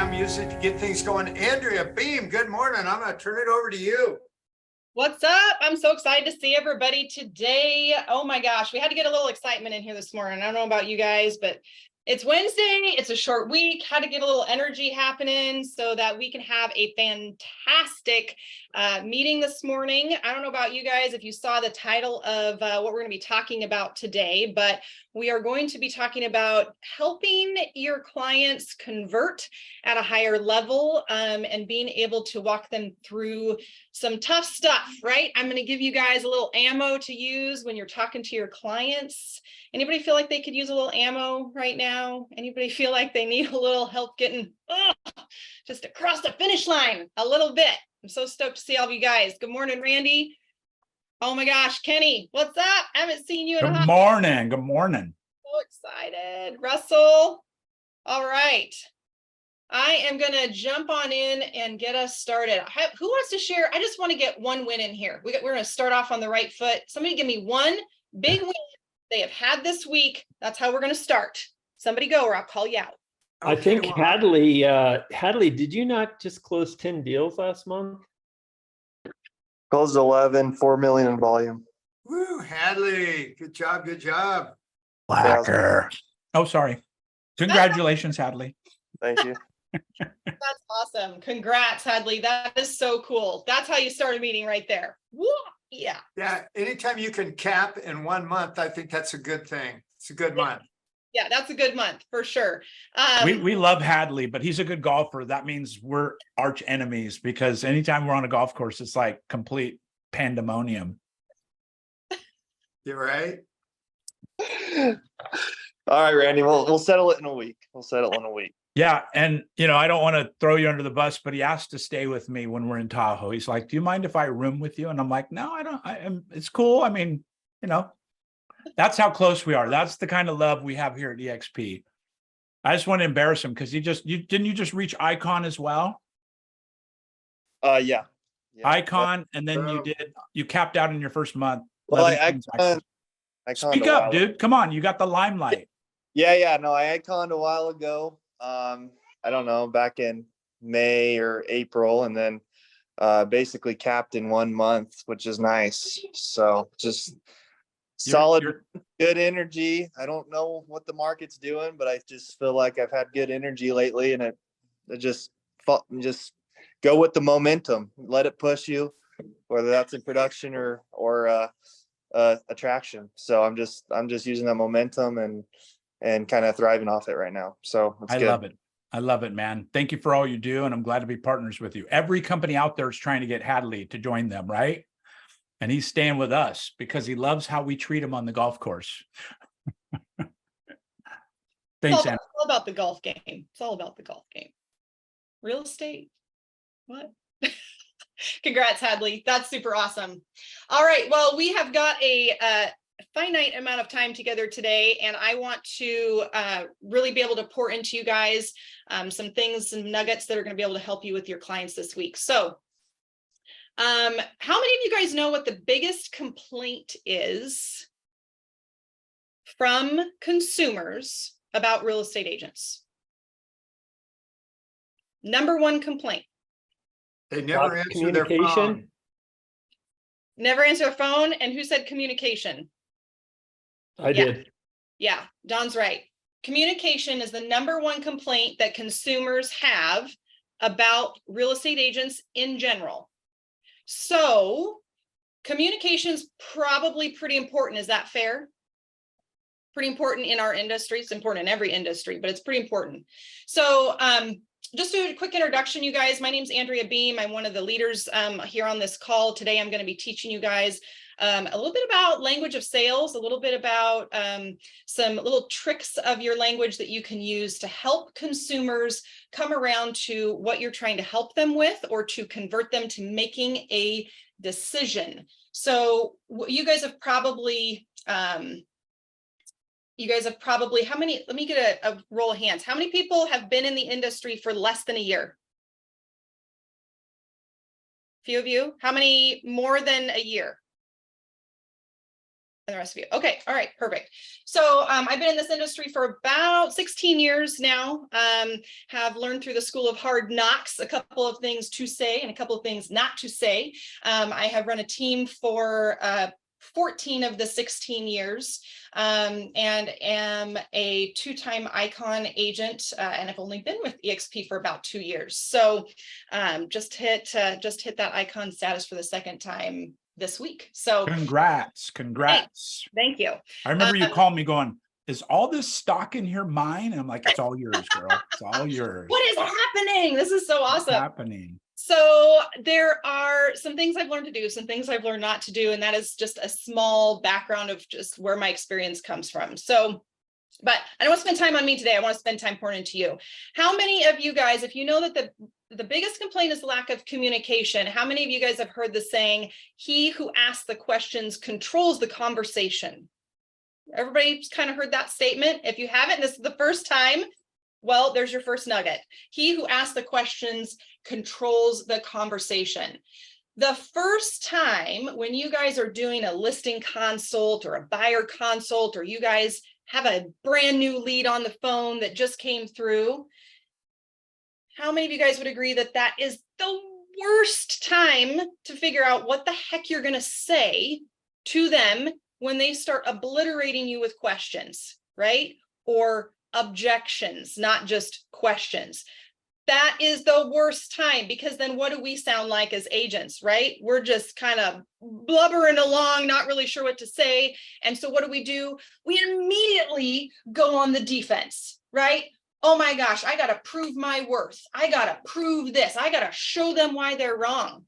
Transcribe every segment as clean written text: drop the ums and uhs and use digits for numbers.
background music to get things going. Andrea, Beem, good morning. I'm going to turn it over to you. What's up? I'm so excited to see everybody today. Oh my gosh, we had to get a little excitement in here this morning. I don't know about you guys, but it's Wednesday. It's a short week. Had to get a little energy happening so that we can have a fantastic meeting this morning. I don't know about you guys if you saw the title of what we're going to be talking about today, but we are going to be talking about helping your clients convert at a higher level and being able to walk them through some tough stuff, right? I'm going to give you guys a little ammo to use when you're talking to your clients. Anybody feel like they could use a little ammo right now? Anybody feel like they need a little help getting just across the finish line a little bit? I'm so stoked to see all of you guys. Good morning, Randy. Oh my gosh, Kenny, what's up? I haven't seen you in a hot morning. Good morning. So excited. Russell. All right. I am going to jump on in and get us started. Who wants to share? I just want to get one win in here. We're going to start off on the right foot. Somebody give me one big win they have had this week. That's how we're going to start. Somebody go or I'll call you out. Okay, I think Hadley, did you not just close 10 deals last month? Closed 11, 4 million in volume. Woo, Hadley. Good job. Good job. Blacker. Oh, sorry. Congratulations, Hadley. Thank you. That's awesome. Congrats, Hadley. That is so cool. That's how you start a meeting right there. Woo! Yeah. Yeah. Anytime you can cap in 1 month, I think that's a good thing. It's a good month. Yeah, that's a good month for sure. We love Hadley, but he's a good golfer. That means we're arch enemies because anytime we're on a golf course, it's like complete pandemonium. You're right. All right, Randy, we'll settle it in a week. We'll settle in a week. Yeah. And, I don't want to throw you under the bus, but he asked to stay with me when we're in Tahoe. He's like, do you mind if I room with you? And I'm like, no, I don't. It's cool. I mean, that's how close we are. That's the kind of love we have here at EXP. I just want to embarrass him because didn't you just reach Icon as well? Yeah. Icon. And then you capped out in your first month. Well, I speak up, dude. Come on. You got the limelight. Yeah. No, I iconed a while ago. I don't know, back in May or April, and then basically capped in 1 month, which is nice. So just solid, good energy. I don't know what the market's doing, but I just feel like I've had good energy lately, and it just go with the momentum. Let it push you, whether that's in production or attraction. So I'm just using that momentum and kind of thriving off it right now. So it's good. Love it. I love it, man. Thank you for all you do. And I'm glad to be partners with you. Every company out there is trying to get Hadley to join them, right? And he's staying with us because he loves how we treat him on the golf course. Thanks, Andrea. It's all about the golf game. It's all about the golf game. Real estate. What? Congrats, Hadley. That's super awesome. All right. Well, we have got a finite amount of time together today, and I want to really be able to pour into you guys some things, some nuggets that are going to be able to help you with your clients this week. So how many of you guys know what the biggest complaint is from consumers about real estate agents? Number one complaint. They never answer their phone. Never answer their phone. And who said communication? I did. Yeah, Don's right. Communication is the number one complaint that consumers have about real estate agents in general. So communication's probably pretty important. Is that fair? Pretty important in our industry. It's important in every industry, but it's pretty important. So just a quick introduction, you guys. My name's Andrea Beem. I'm one of the leaders here on this call. Today, I'm going to be teaching you guys a little bit about language of sales, a little bit about some little tricks of your language that you can use to help consumers come around to what you're trying to help them with or to convert them to making a decision. So you guys have probably, how many, let me get a roll of hands. How many people have been in the industry for less than a year? Few of you. How many more than a year? And the rest of you. Okay. All right. Perfect. So I've been in this industry for about 16 years now. Have learned through the school of hard knocks, a couple of things to say and a couple of things not to say. I have run a team for 14 of the 16 years and am a 2-time icon agent and have only been with EXP for about 2 years. So just hit that icon status for the second time this week. So Congrats. thank you. I remember you called me going, is all this stock in here mine? And I'm like, it's all yours, girl. It's all yours. What is happening? This is so What's awesome. happening? So there are some things I've learned to do, some things I've learned not to do, and that is just a small background of just where my experience comes from. So, but I don't want to spend time on me today. I want to spend time pouring into you. How many of you guys, if you know that the biggest complaint is lack of communication, how many of you guys have heard the saying, he who asks the questions controls the conversation? Everybody's kind of heard that statement. If you haven't, this is the first time, well, there's your first nugget. He who asks the questions controls the conversation. The first time when you guys are doing a listing consult or a buyer consult, or you guys have a brand new lead on the phone that just came through, how many of you guys would agree that that is the worst time to figure out what the heck you're going to say to them when they start obliterating you with questions, right? Or objections, not just questions. That is the worst time, because then what do we sound like as agents, right? We're just kind of blubbering along, not really sure what to say. And so what do? We immediately go on the defense, right? Oh my gosh, I got to prove my worth. I got to prove this. I got to show them why they're wrong.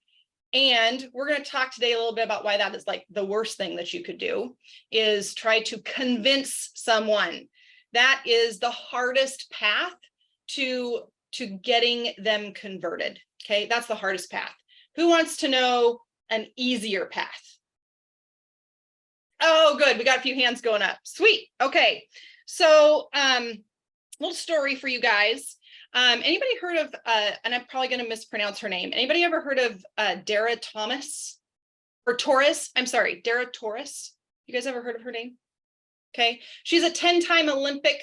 And we're going to talk today a little bit about why that is like the worst thing that you could do, is try to convince someone. That is the hardest path to getting them converted. Okay, that's the hardest path. Who wants to know an easier path? Oh, good. We got a few hands going up. Sweet. Okay. So, little story for you guys. Anybody heard of, and I'm probably going to mispronounce her name. Anybody ever heard of Dara Thomas or Torres? I'm sorry, Dara Torres. You guys ever heard of her name? Okay. She's a 10-time Olympic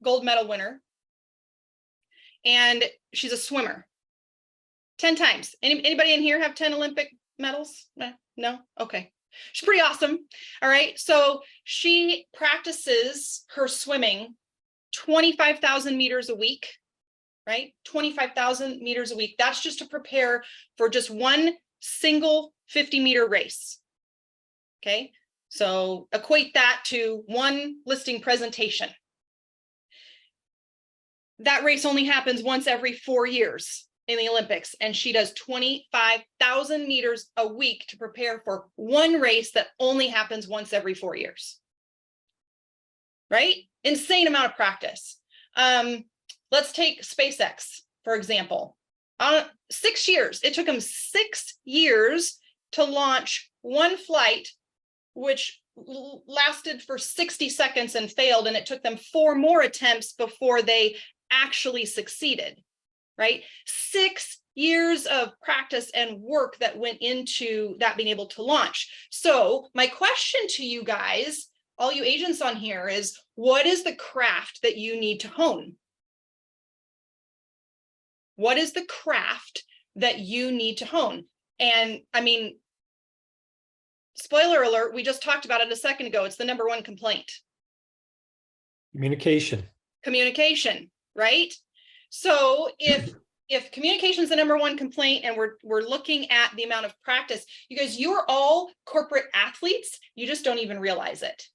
gold medal winner. And she's a swimmer. 10 times. Anybody in here have 10 Olympic medals? No? Okay. She's pretty awesome. All right. So she practices her swimming 25,000 meters a week, right? 25,000 meters a week. That's just to prepare for just one single 50-meter race. Okay. So equate that to one listing presentation. That race only happens once every 4 years in the Olympics, and she does 25,000 meters a week to prepare for one race that only happens once every 4 years. Right? Insane amount of practice. Let's take SpaceX, for example. 6 years. It took them 6 years to launch one flight, which lasted for 60 seconds and failed, and it took them 4 more attempts before they actually succeeded, right? 6 years of practice and work that went into that being able to launch. So my question to you guys, all you agents on here, is what is the craft that you need to hone? What is the craft that you need to hone? And I mean, spoiler alert, we just talked about it a second ago. It's the #1 complaint. Communication, right? So if communication is the #1 complaint, and we're looking at the amount of practice, you guys, you're all corporate athletes. You just don't even realize it.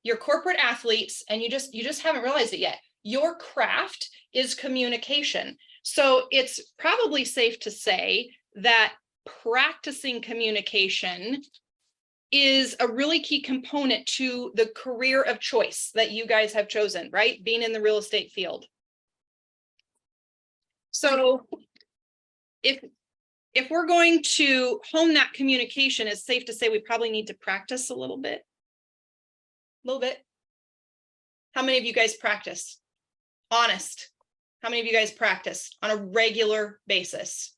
You're corporate athletes, and you just haven't realized it yet. Your craft is communication. So it's probably safe to say that practicing communication is a really key component to the career of choice that you guys have chosen, right? Being in the real estate field. So if we're going to hone that communication, it's safe to say we probably need to practice a little bit. How many of you guys practice? Honest. How many of you guys practice on a regular basis?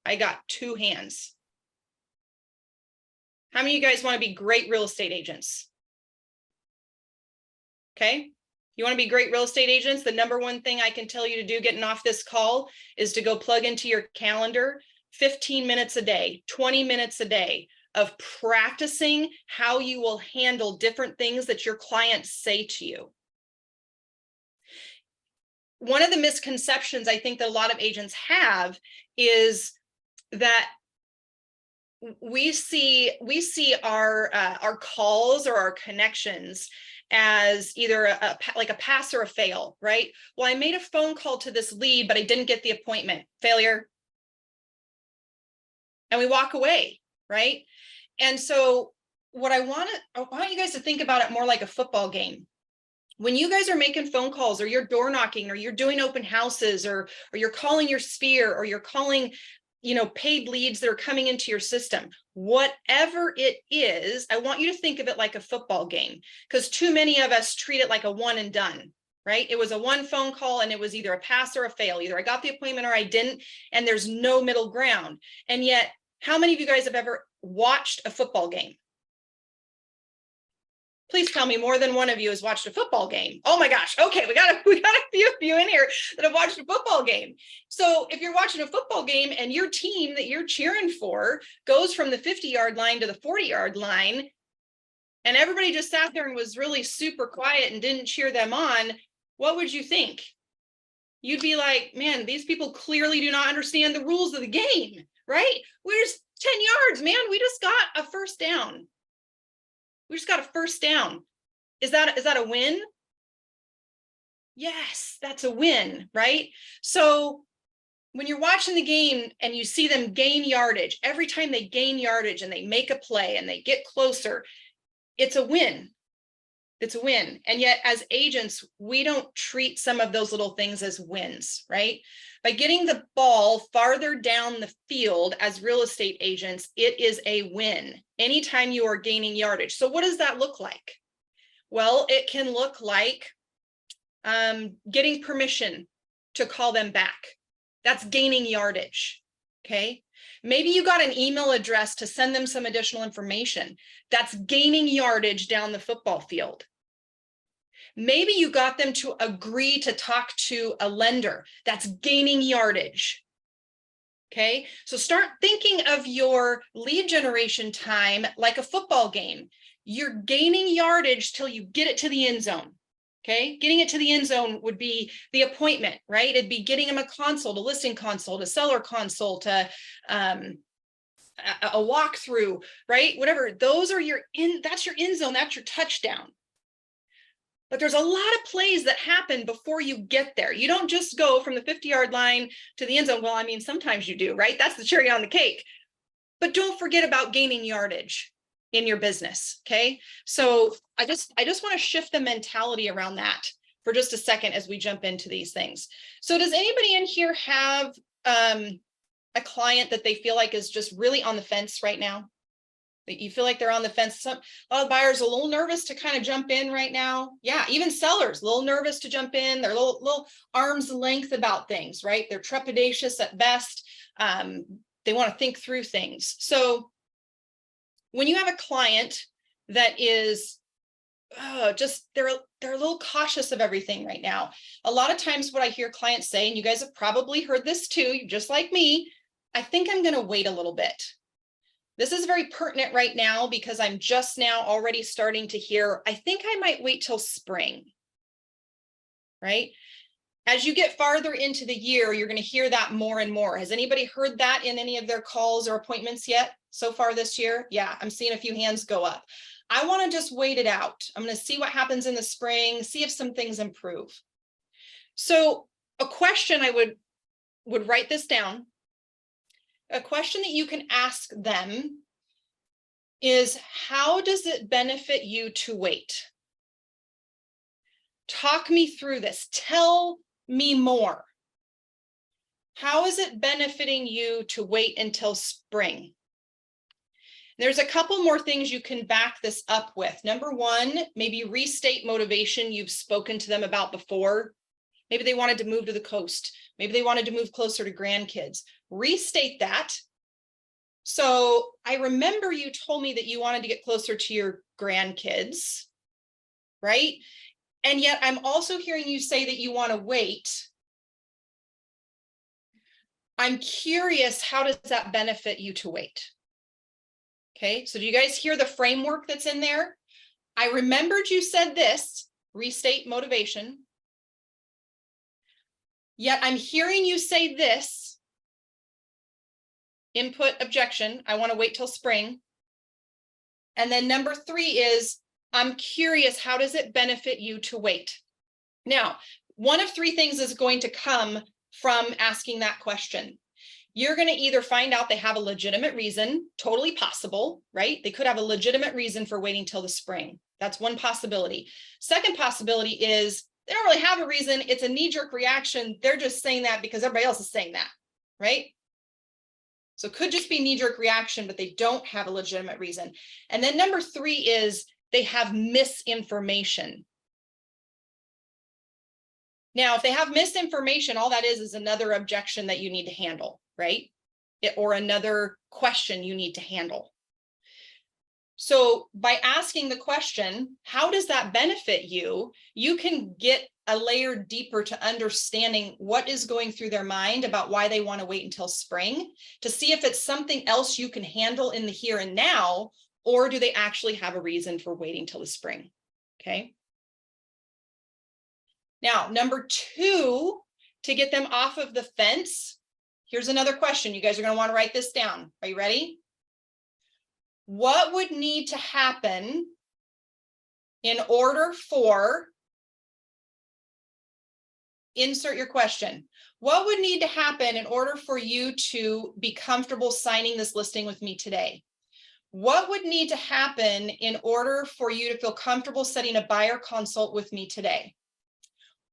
I got 2 hands. How many of you guys want to be great real estate agents? Okay. You want to be great real estate agents? The number one thing I can tell you to do getting off this call is to go plug into your calendar 15 minutes a day, 20 minutes a day of practicing how you will handle different things that your clients say to you. One of the misconceptions I think that a lot of agents have is that we see our calls or our connections as either like a pass or a fail, right? Well, I made a phone call to this lead, but I didn't get the appointment. Failure. And we walk away, right? And so what I want you guys to think about it more like a football game. When you guys are making phone calls or you're door knocking or you're doing open houses or you're calling your sphere or you're calling, you know, paid leads that are coming into your system, whatever it is, I want you to think of it like a football game, because too many of us treat it like a one and done, right? It was a one phone call and it was either a pass or a fail. Either I got the appointment or I didn't, and there's no middle ground. And yet, how many of you guys have ever watched a football game? Please tell me more than one of you has watched a football game. Oh my gosh. Okay, we got a few of you in here that have watched a football game. So if you're watching a football game and your team that you're cheering for goes from the 50-yard line to the 40-yard line, and everybody just sat there and was really super quiet and didn't cheer them on, what would you think? You'd be like, man, these people clearly do not understand the rules of the game, right? We're just 10 yards, man. We just got a first down. We just got a first down. Is that a win? Yes, that's a win, right? So when you're watching the game and you see them gain yardage, every time they gain yardage and they make a play and they get closer, it's a win. It's a win. And yet as agents, we don't treat some of those little things as wins, right? By getting the ball farther down the field as real estate agents, it is a win anytime you are gaining yardage. So what does that look like? Well, it can look like getting permission to call them back. That's gaining yardage, okay? Maybe you got an email address to send them some additional information. That's gaining yardage down the football field. Maybe you got them to agree to talk to a lender. That's gaining yardage. Okay, so start thinking of your lead generation time like a football game. You're gaining yardage till you get it to the end zone. Okay, getting it to the end zone would be the appointment, right? It'd be getting them a consult, a listing consult, a seller consult, a walkthrough, right? Whatever. Those are that's your end zone. That's your touchdown. But there's a lot of plays that happen before you get there. You don't just go from the 50-yard line to the end zone. Well, I mean, sometimes you do, right? That's the cherry on the cake. But don't forget about gaining yardage in your business, okay? So I just want to shift the mentality around that for just a second as we jump into these things. So does anybody in here have a client that they feel like is just really on the fence right now? That you feel like they're on the fence? A lot of buyers are a little nervous to kind of jump in right now. Yeah, even sellers, a little nervous to jump in. They're a little arm's length about things, right? They're trepidatious at best. They want to think through things. So when you have a client that is just they're a little cautious of everything right now. A lot of times what I hear clients say, and you guys have probably heard this too, just like me, I think I'm going to wait a little bit. This is very pertinent right now because I'm just now already starting to hear, I think I might wait till spring, right? As you get farther into the year, you're going to hear that more and more. Has anybody heard that in any of their calls or appointments yet so far this year? Yeah, I'm seeing a few hands go up. I want to just wait it out. I'm going to see what happens in the spring, see if some things improve. So a question I would write this down. A question that you can ask them is, how does it benefit you to wait? Talk me through this. Tell me more. How is it benefiting you to wait until spring? There's a couple more things you can back this up with. Number one, maybe restate motivation you've spoken to them about before. Maybe they wanted to move to the coast. Maybe they wanted to move closer to grandkids. Restate that So I remember you told me that you wanted to get closer to your grandkids, right? And yet I'm also hearing you say that you want to wait. I'm curious, how does that benefit you to wait? Okay, so do you guys hear the framework that's in there? I remembered you said this, restate motivation. Yet I'm hearing you say this, input objection, I want to wait till spring. And then number 3 is, I'm curious, how does it benefit you to wait? Now, one of 3 things is going to come from asking that question. You're going to either find out they have a legitimate reason, totally possible, right? They could have a legitimate reason for waiting till the spring. That's one possibility. Second possibility is they don't really have a reason. It's a knee-jerk reaction. They're just saying that because everybody else is saying that, right? So it could just be knee-jerk reaction, but they don't have a legitimate reason. And then number 3 is they have misinformation. Now, if they have misinformation, all that is another objection that you need to handle, right? Or another question you need to handle. So by asking the question, how does that benefit you? You can get a layer deeper to understanding what is going through their mind about why they want to wait until spring, to see if it's something else you can handle in the here and now, or do they actually have a reason for waiting till the spring? Okay. Now, number 2, to get them off of the fence, here's another question. You guys are going to want to write this down. Are you ready? What would need to happen in order for, insert your question. What would need to happen in order for you to be comfortable signing this listing with me today? What would need to happen in order for you to feel comfortable setting a buyer consult with me today?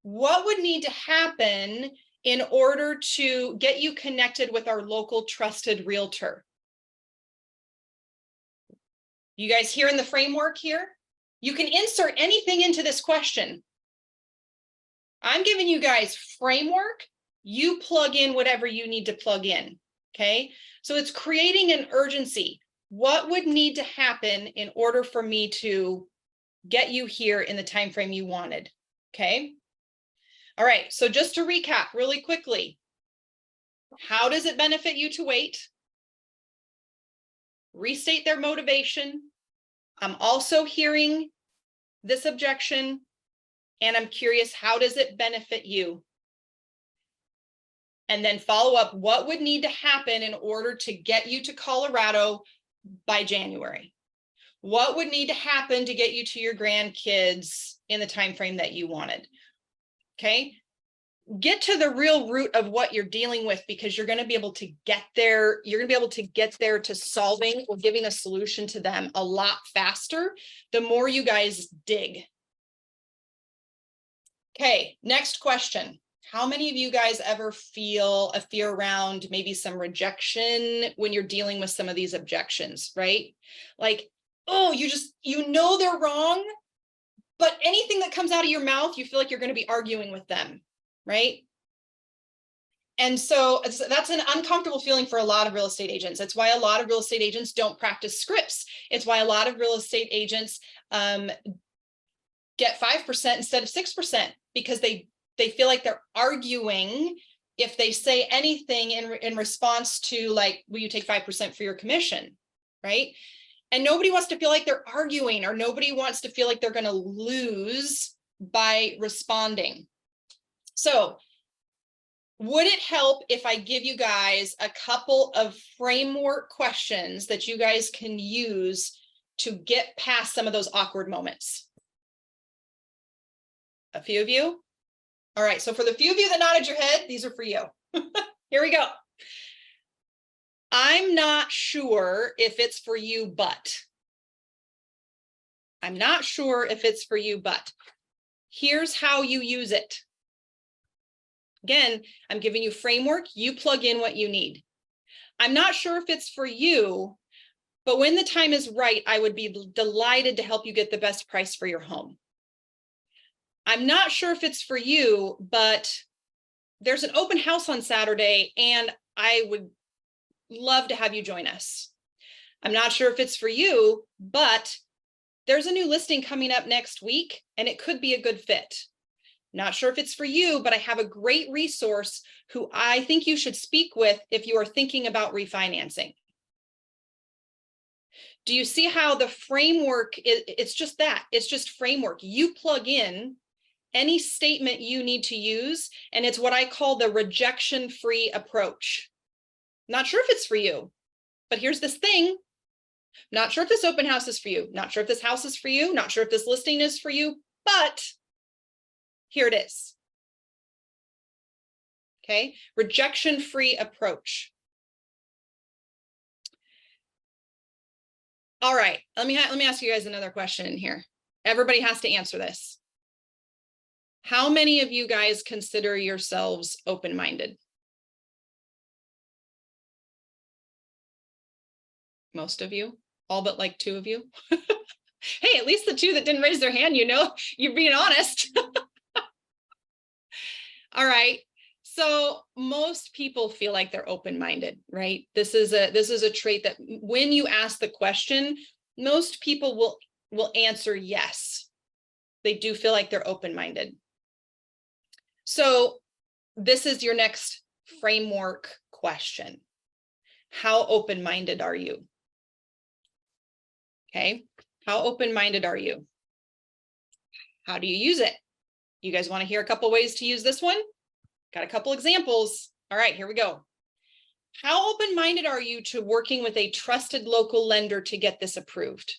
What would need to happen in order to get you connected with our local trusted realtor? You guys hearing the framework here? You can insert anything into this question. I'm giving you guys framework. You plug in whatever you need to plug in, okay? So it's creating an urgency. What would need to happen in order for me to get you here in the time frame you wanted, okay? All right, so just to recap really quickly, how does it benefit you to wait? Restate their motivation. I'm also hearing this objection, and I'm curious, how does it benefit you? And then follow up, what would need to happen in order to get you to Colorado by January? What would need to happen to get you to your grandkids in the time frame that you wanted? Okay, get to the real root of what you're dealing with, because you're going to be able to get there. You're going to be able to get there to solving or giving a solution to them a lot faster the more you guys dig. Okay, next question. How many of you guys ever feel a fear around maybe some rejection when you're dealing with some of these objections, right? Like, oh, you know they're wrong, but anything that comes out of your mouth, you feel like you're going to be arguing with them, right? And so that's an uncomfortable feeling for a lot of real estate agents. That's why a lot of real estate agents don't practice scripts. It's why a lot of real estate agents get 5% instead of 6%, because they feel like they're arguing if they say anything in response to, like, will you take 5% for your commission, right? And nobody wants to feel like they're arguing, or nobody wants to feel like they're going to lose by responding. So would it help if I give you guys a couple of framework questions that you guys can use to get past some of those awkward moments? A few of you? All right, so for the few of you that nodded your head, these are for you. Here we go. I'm not sure if it's for you, but. I'm not sure if it's for you, but. Here's how you use it. Again, I'm giving you framework. You plug in what you need. I'm not sure if it's for you, but when the time is right, I would be delighted to help you get the best price for your home. I'm not sure if it's for you, but there's an open house on Saturday, and I would love to have you join us. I'm not sure if it's for you, but there's a new listing coming up next week and it could be a good fit. Not sure if it's for you, but I have a great resource who I think you should speak with if you are thinking about refinancing. Do you see how the framework it's just that, it's just framework. You plug in any statement you need to use, and it's what I call the rejection-free approach. Not sure if it's for you, but here's this thing. Not sure if this open house is for you. Not sure if this house is for you. Not sure if this listing is for you, but here it is. Okay, rejection-free approach. All right, let me ask you guys another question in here. Everybody has to answer this. How many of you guys consider yourselves open-minded? Most of you, all but like 2 of you. Hey, at least the 2 that didn't raise their hand, you know, you're being honest. All right. So most people feel like they're open-minded, right? This is a trait that when you ask the question, most people will answer yes. They do feel like they're open-minded. So this is your next framework question. How open-minded are you? Okay. How open-minded are you? How do you use it? You guys want to hear a couple ways to use this one? Got a couple examples. All right, here we go. How open-minded are you to working with a trusted local lender to get this approved?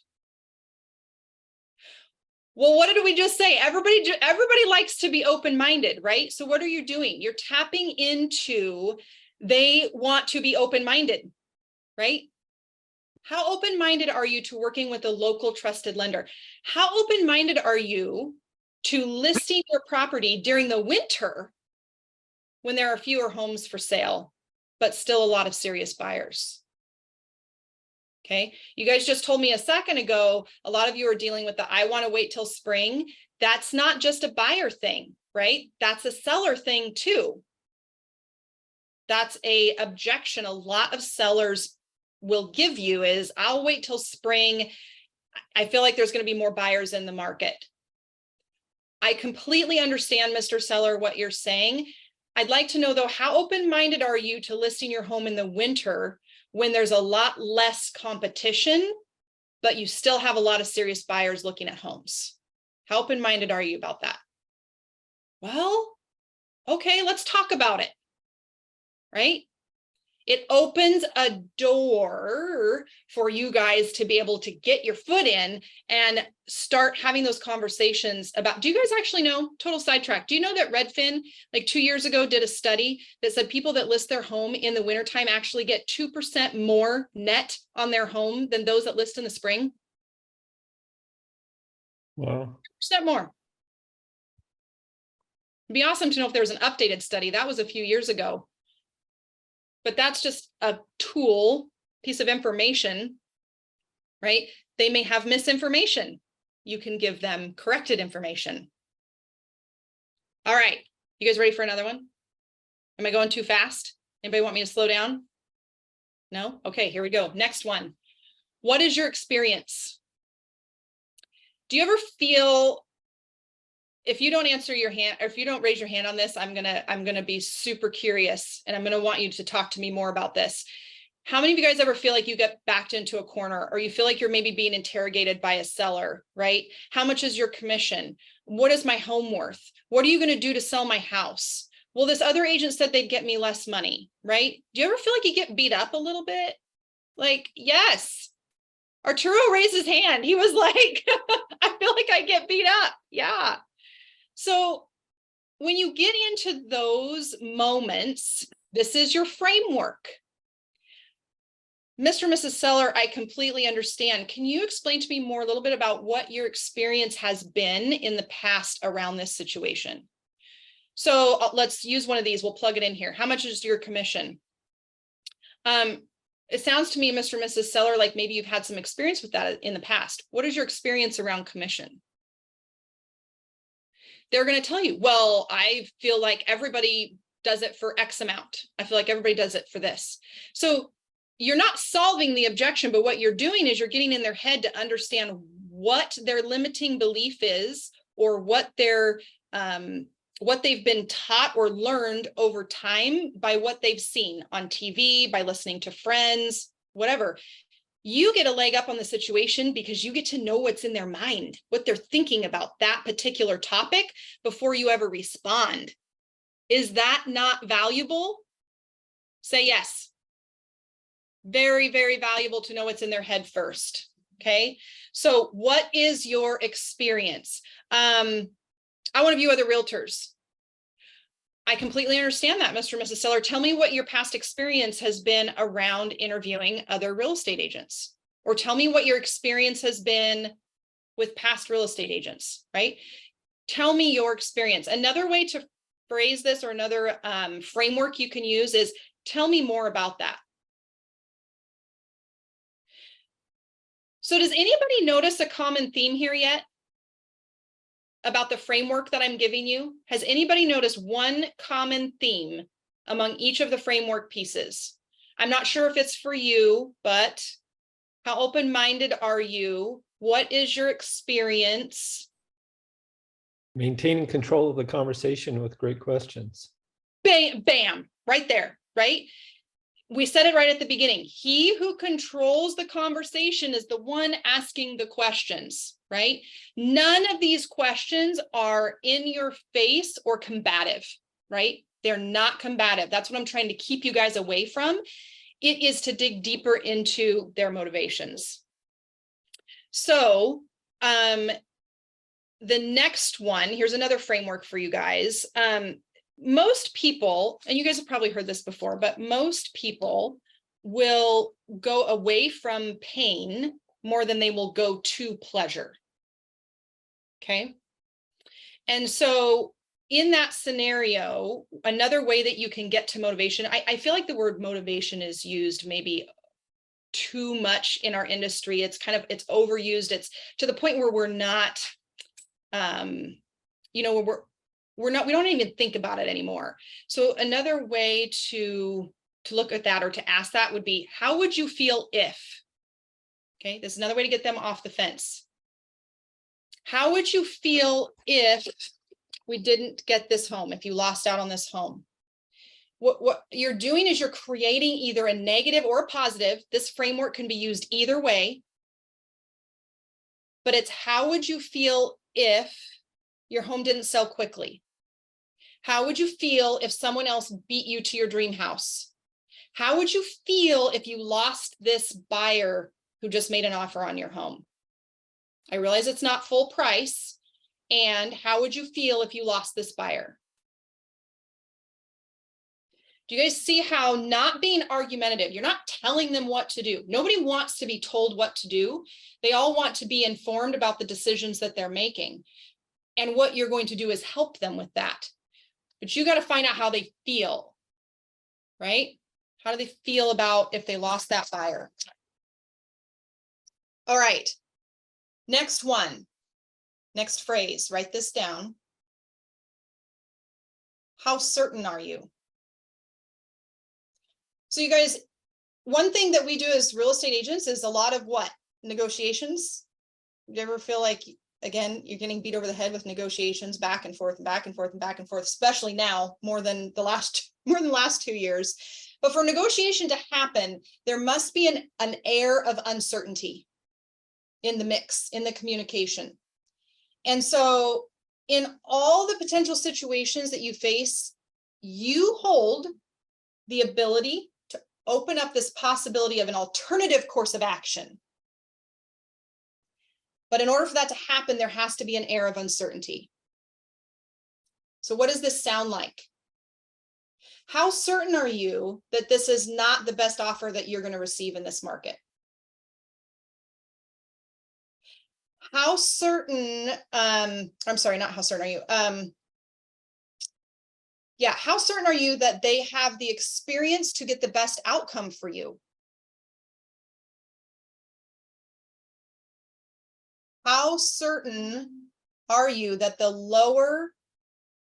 Well, what did we just say? Everybody likes to be open-minded, right? So what are you doing? You're tapping into they want to be open-minded, right? How open-minded are you to working with a local trusted lender? How open-minded are you to listing your property during the winter when there are fewer homes for sale, but still a lot of serious buyers? Okay, you guys just told me a second ago, a lot of you are dealing with the I want to wait till spring. That's not just a buyer thing, right? That's a seller thing too. That's a objection a lot of sellers will give you is I'll wait till spring. I feel like there's going to be more buyers in the market. I completely understand, Mr. Seller, what you're saying. I'd like to know though, how open-minded are you to listing your home in the winter when there's a lot less competition, but you still have a lot of serious buyers looking at homes? How open-minded are you about that? Well, okay, let's talk about it, right? It opens a door for you guys to be able to get your foot in and start having those conversations about, do you guys actually know, total sidetrack, do you know that Redfin, like 2 years ago, did a study that said people that list their home in the wintertime actually get 2% more net on their home than those that list in the spring? Wow. 2% more. It'd be awesome to know if there was an updated study. That was a few years ago. But that's just a tool, piece of information, right? They may have misinformation. You can give them corrected information. All right, you guys ready for another one? Am I going too fast? Anybody want me to slow down? No? Okay, here we go. Next one. What is your experience? Do you ever feel, if you don't answer your hand, or if you don't raise your hand on this, I'm gonna be super curious, and I'm gonna want you to talk to me more about this. How many of you guys ever feel like you get backed into a corner, or you feel like you're maybe being interrogated by a seller, right? How much is your commission? What is my home worth? What are you gonna do to sell my house? Well, this other agent said they'd get me less money, right? Do you ever feel like you get beat up a little bit? Like, yes. Arturo raised his hand. He was like, I feel like I get beat up. Yeah. So when you get into those moments, this is your framework. Mr. and Mrs. Seller, I completely understand. Can you explain to me more a little bit about what your experience has been in the past around this situation? So let's use one of these. We'll plug it in here. How much is your commission? It sounds to me, Mr. and Mrs. Seller, like maybe you've had some experience with that in the past. What is your experience around commission? They're going to tell you, well, I feel like everybody does it for X amount. I feel like everybody does it for this. So you're not solving the objection, but what you're doing is you're getting in their head to understand what their limiting belief is, or what they've been taught or learned over time by what they've seen on TV, by listening to friends, whatever. You get a leg up on the situation because you get to know what's in their mind, what they're thinking about that particular topic before you ever respond. Is that not valuable? Say yes. Very, very valuable to know what's in their head first. Okay. So what is your experience? I want to view other realtors. I completely understand that, Mr. and Mrs. Seller. Tell me what your past experience has been around interviewing other real estate agents, or tell me what your experience has been with past real estate agents, right? Tell me your experience. Another way to phrase this, or another framework you can use, is tell me more about that. So does anybody notice a common theme here yet about the framework that I'm giving you? Has anybody noticed one common theme among each of the framework pieces? I'm not sure if it's for you, but how open-minded are you? What is your experience? Maintaining control of the conversation with great questions. Bam, bam, right there, right? We said it right at the beginning. He who controls the conversation is the one asking the questions, right? None of these questions are in your face or combative, right? They're not combative. That's what I'm trying to keep you guys away from. It is to dig deeper into their motivations. So the next one, here's another framework for you guys. Most people, and you guys have probably heard this before, but most people will go away from pain more than they will go to pleasure. Okay. And so in that scenario, another way that you can get to motivation, I feel like the word motivation is used maybe too much in our industry. It's overused. It's to the point where we're not, we don't even think about it anymore. So another way to look at that, or to ask that, would be, how would you feel if? Okay, this is another way to get them off the fence. How would you feel if we didn't get this home, if you lost out on this home? What you're doing is you're creating either a negative or a positive. This framework can be used either way, but it's how would you feel if your home didn't sell quickly? How would you feel if someone else beat you to your dream house? How would you feel if you lost this buyer who just made an offer on your home? I realize it's not full price. And how would you feel if you lost this buyer? Do you guys see how not being argumentative, you're not telling them what to do. Nobody wants to be told what to do. They all want to be informed about the decisions that they're making. And what you're going to do is help them with that. But you got to find out how they feel, right? How do they feel about if they lost that buyer? All right. Next one. Next phrase, write this down. How certain are you? So you guys, one thing that we do as real estate agents is a lot of what? Negotiations. Do you ever feel like, again, you're getting beat over the head with negotiations back and forth and back and forth and back and forth, especially now more than the last 2 years. But for negotiation to happen, there must be an air of uncertainty in the mix, in the communication. And so in all the potential situations that you face, you hold the ability to open up this possibility of an alternative course of action. But in order for that to happen, there has to be an air of uncertainty. So what does this sound like? How certain are you that this is not the best offer that you're going to receive in this market? How certain, I'm sorry, not how certain are you? How certain are you that they have the experience to get the best outcome for you? How certain are you that the lower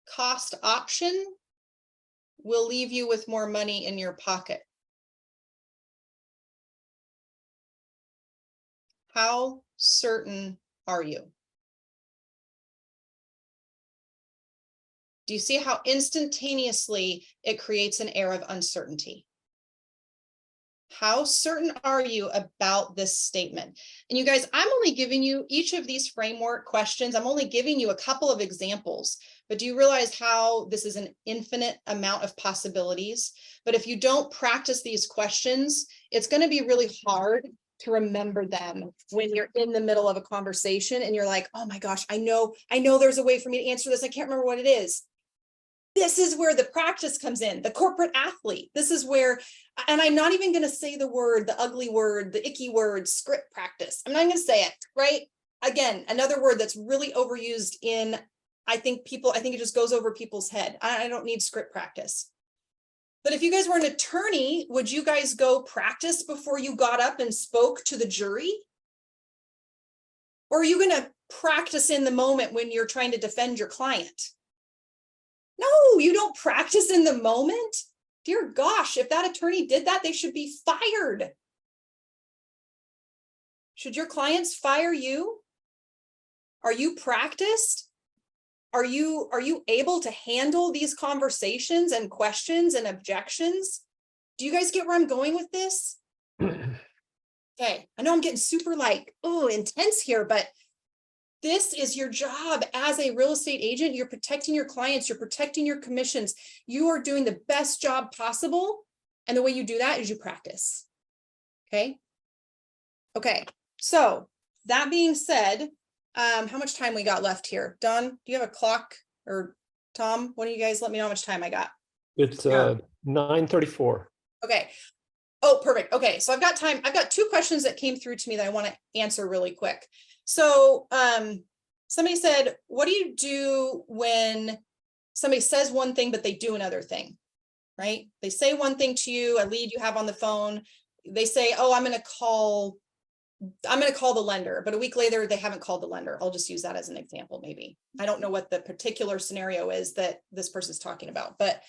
cost option will leave you with more money in your pocket? How certain are you? Do you see how instantaneously it creates an air of uncertainty? How certain are you about this statement? And you guys, I'm only giving you each of these framework questions. I'm only giving you a couple of examples, but do you realize how this is an infinite amount of possibilities? But if you don't practice these questions, it's going to be really hard to remember them when you're in the middle of a conversation and you're like, oh my gosh, I know there's a way for me to answer this. I can't remember what it is. This is where the practice comes in, the corporate athlete. This is where, and I'm not even going to say the word, the ugly word, the icky word, script practice. I'm not going to say it, right? Again, another word that's really overused in, I think it just goes over people's head. I don't need script practice. But if you guys were an attorney, would you guys go practice before you got up and spoke to the jury? Or are you going to practice in the moment when you're trying to defend your client? No, you don't practice in the moment. Dear gosh, if that attorney did that, they should be fired. Should your clients fire you? Are you practiced? Are you able to handle these conversations and questions and objections? Do you guys get where I'm going with this? Okay, I know I'm getting super intense here, but this is your job as a real estate agent. You're protecting your clients. You're protecting your commissions. You are doing the best job possible. And the way you do that is you practice. Okay. Okay. So that being said, how much time we got left here? Don, do you have a clock? Or Tom, one of you guys let me know how much time I got. It's 9:34. Okay. Oh, perfect. Okay. So I've got time. I've got two questions that came through to me that I want to answer really quick. So somebody said, what do you do when somebody says one thing, but they do another thing, right? They say one thing to you, a lead you have on the phone. They say, oh, I'm going to call the lender, but a week later, they haven't called the lender. I'll just use that as an example. Maybe I don't know what the particular scenario is that this person's talking about, but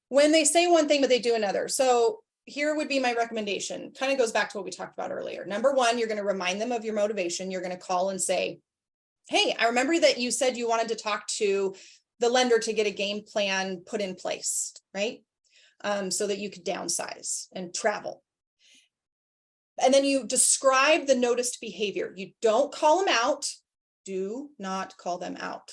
when they say one thing, but they do another. So here would be my recommendation. Kind of goes back to what we talked about earlier. Number one, you're going to remind them of your motivation. You're going to call and say, hey, I remember that you said you wanted to talk to the lender to get a game plan put in place, right? So that you could downsize and travel. And then you describe the noticed behavior. You don't call them out. Do not call them out.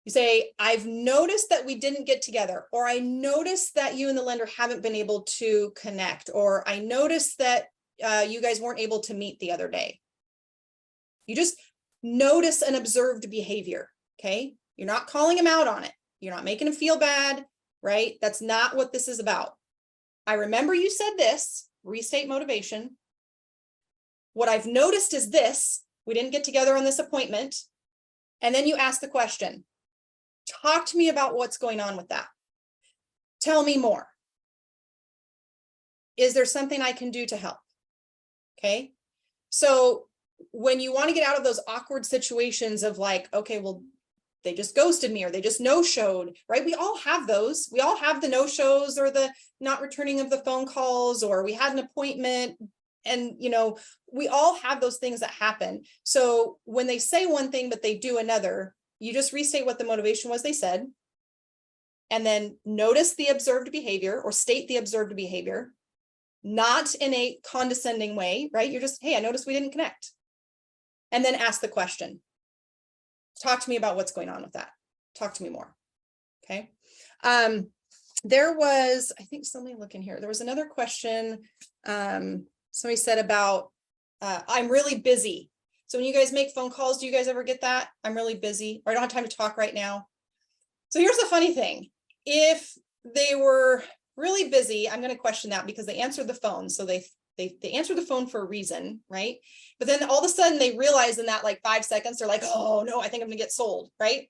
You say, I've noticed that we didn't get together, or I noticed that you and the lender haven't been able to connect, or I noticed that you guys weren't able to meet the other day. You just notice an observed behavior, okay? You're not calling them out on it. You're not making them feel bad, right? That's not what this is about. I remember you said this, restate motivation. What I've noticed is this, we didn't get together on this appointment. And then you ask the question, talk to me about what's going on with that. Tell me more. Is there something I can do to help? Okay. So when you want to get out of those awkward situations of like, okay, well, they just ghosted me or they just no-showed, right? We all have those. We all have the no-shows or the not returning of the phone calls, or we had an appointment and, we all have those things that happen. So when they say one thing, but they do another, you just restate what the motivation was they said, and then notice the observed behavior or state the observed behavior, not in a condescending way, right? You're just, hey, I noticed we didn't connect. And then ask the question. Talk to me about what's going on with that. Talk to me more. Okay. There was, I think somebody looking here, there was another question. Somebody said about, I'm really busy. So when you guys make phone calls, do you guys ever get that? I'm really busy, or I don't have time to talk right now. So here's the funny thing. If they were really busy, I'm going to question that because they answered the phone. So they answered the phone for a reason, right? But then all of a sudden they realize in that 5 seconds, they're like, oh no, I think I'm going to get sold, right?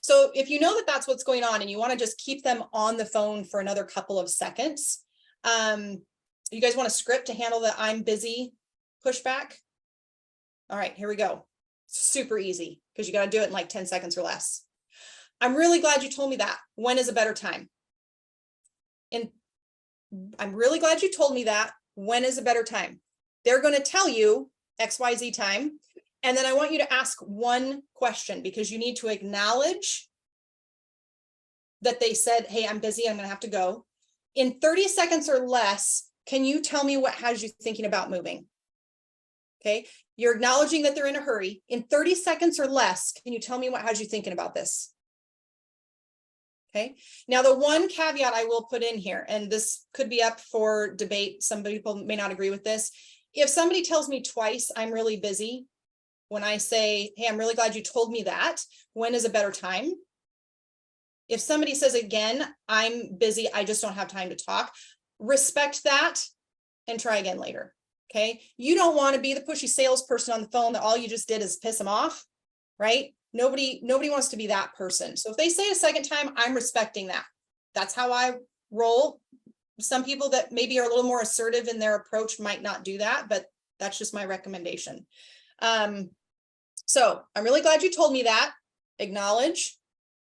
So if you know that that's what's going on and you want to just keep them on the phone for another couple of seconds, you guys want a script to handle the I'm busy pushback? All right, here we go. Super easy because you got to do it in 10 seconds or less. I'm really glad you told me that. When is a better time? And I'm really glad you told me that. When is a better time? They're going to tell you XYZ time. And then I want you to ask one question, because you need to acknowledge that they said, hey, I'm busy, I'm going to have to go. In 30 seconds or less, can you tell me what has you thinking about moving? Okay, you're acknowledging that they're in a hurry. In 30 seconds or less, can you tell me what has you thinking about this? Okay, now the one caveat I will put in here, and this could be up for debate, some people may not agree with this. If somebody tells me twice, I'm really busy, when I say, hey, I'm really glad you told me that, when is a better time? If somebody says again, I'm busy, I just don't have time to talk, respect that and try again later. Okay, you don't want to be the pushy salesperson on the phone that all you just did is piss them off, right? Nobody wants to be that person. So if they say a second time, I'm respecting that. That's how I roll. Some people that maybe are a little more assertive in their approach might not do that, but that's just my recommendation. So I'm really glad you told me that. Acknowledge.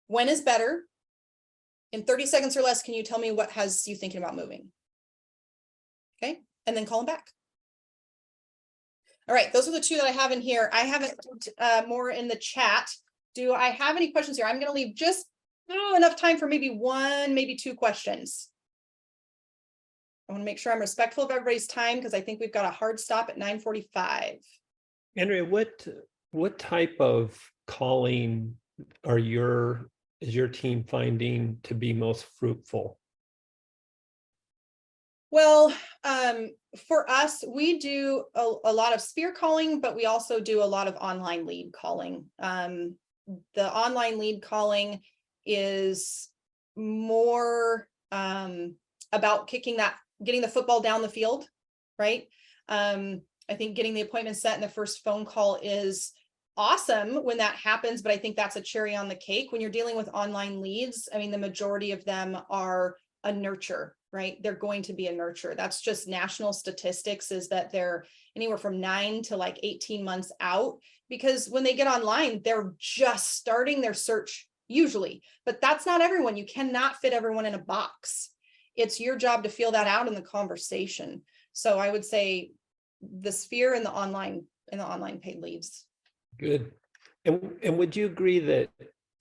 When is better? In 30 seconds or less, can you tell me what has you thinking about moving? Okay, and then call them back. All right, those are the two that I have in here. I haven't more in the chat. Do I have any questions here? I'm going to leave just enough time for maybe one, maybe two questions. I want to make sure I'm respectful of everybody's time, because I think we've got a hard stop at 9:45. Andrea, what type of calling is your team finding to be most fruitful? Well, for us, we do a lot of spear calling, but we also do a lot of online lead calling. The online lead calling is more about getting the football down the field, right? I think getting the appointment set and the first phone call is awesome when that happens, but I think that's a cherry on the cake. When you're dealing with online leads, I mean, the majority of them are a nurture, right? They're going to be a nurture. That's just national statistics, is that they're anywhere from 9 to like 18 months out, because when they get online, they're just starting their search usually, but that's not everyone. You cannot fit everyone in a box. It's your job to feel that out in the conversation. So I would say the sphere and the online paid leads. Good. And would you agree that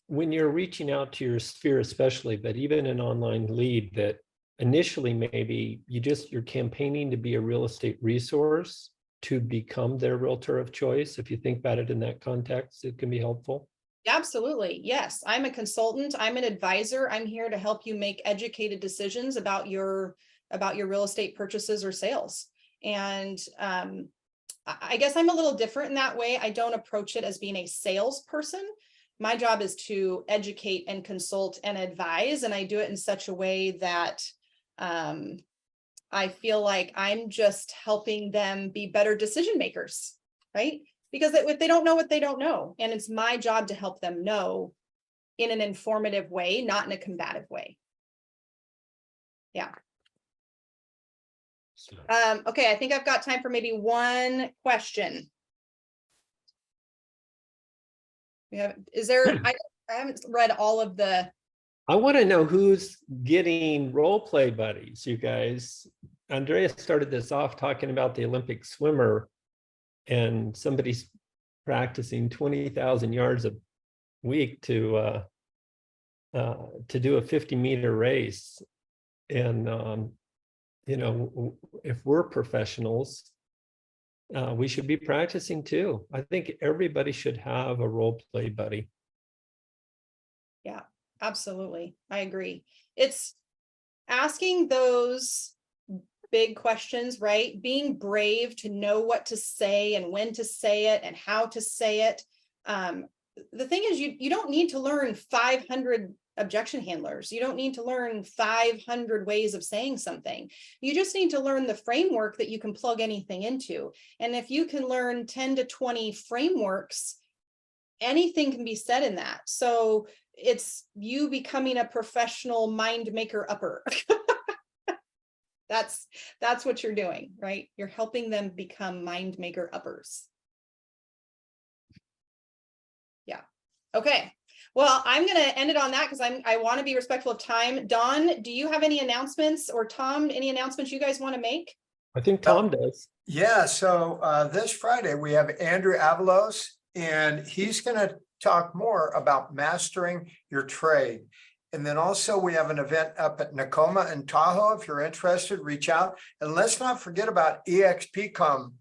when you're reaching out to your sphere, especially, but even an online lead, that initially maybe you're campaigning to be a real estate resource to become their realtor of choice? If you think about it in that context, it can be helpful. Absolutely. Yes. I'm a consultant. I'm an advisor. I'm here to help you make educated decisions about your real estate purchases or sales. And I guess I'm a little different in that way. I don't approach it as being a salesperson. My job is to educate and consult and advise. And I do it in such a way that I feel like I'm just helping them be better decision makers, right? Because if they don't know what they don't know, and it's my job to help them know in an informative way, not in a combative way. Yeah. Okay, I think I've got time for maybe one question. I haven't read all of the. I want to know who's getting role play buddies, you guys. Andrea started this off talking about the Olympic swimmer, and somebody's practicing 20,000 yards a week to do a 50-meter race. And if we're professionals, we should be practicing too. I think everybody should have a role play buddy. Yeah, absolutely. I agree. It's asking those big questions, right? Being brave to know what to say and when to say it and how to say it. The thing is, you don't need to learn 500 objection handlers. You don't need to learn 500 ways of saying something. You just need to learn the framework that you can plug anything into. And if you can learn 10 to 20 frameworks, anything can be said in that. So it's you becoming a professional mind maker upper. That's what you're doing, right? You're helping them become mind maker uppers. Yeah. Okay. Well, I'm going to end it on that because I want to be respectful of time. Dawn, do you have any announcements, or Tom, any announcements you guys want to make? I think Tom does. Yeah, so this Friday we have Andrew Avalos, and he's going to talk more about mastering your trade. And then also we have an event up at Nakoma and Tahoe. If you're interested, reach out. And let's not forget about EXPCon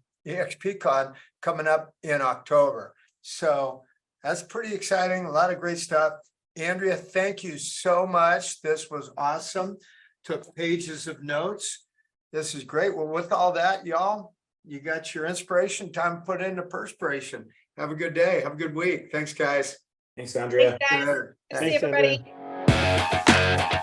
coming up in October. So that's pretty exciting. A lot of great stuff. Andrea, thank you so much. This was awesome. Took pages of notes. This is great. Well, with all that, y'all, you got your inspiration. Time to put into perspiration. Have a good day. Have a good week. Thanks, guys. Thanks, Andrea. Thanks, guys. Later. Good to see Thanks, everybody. Andrea.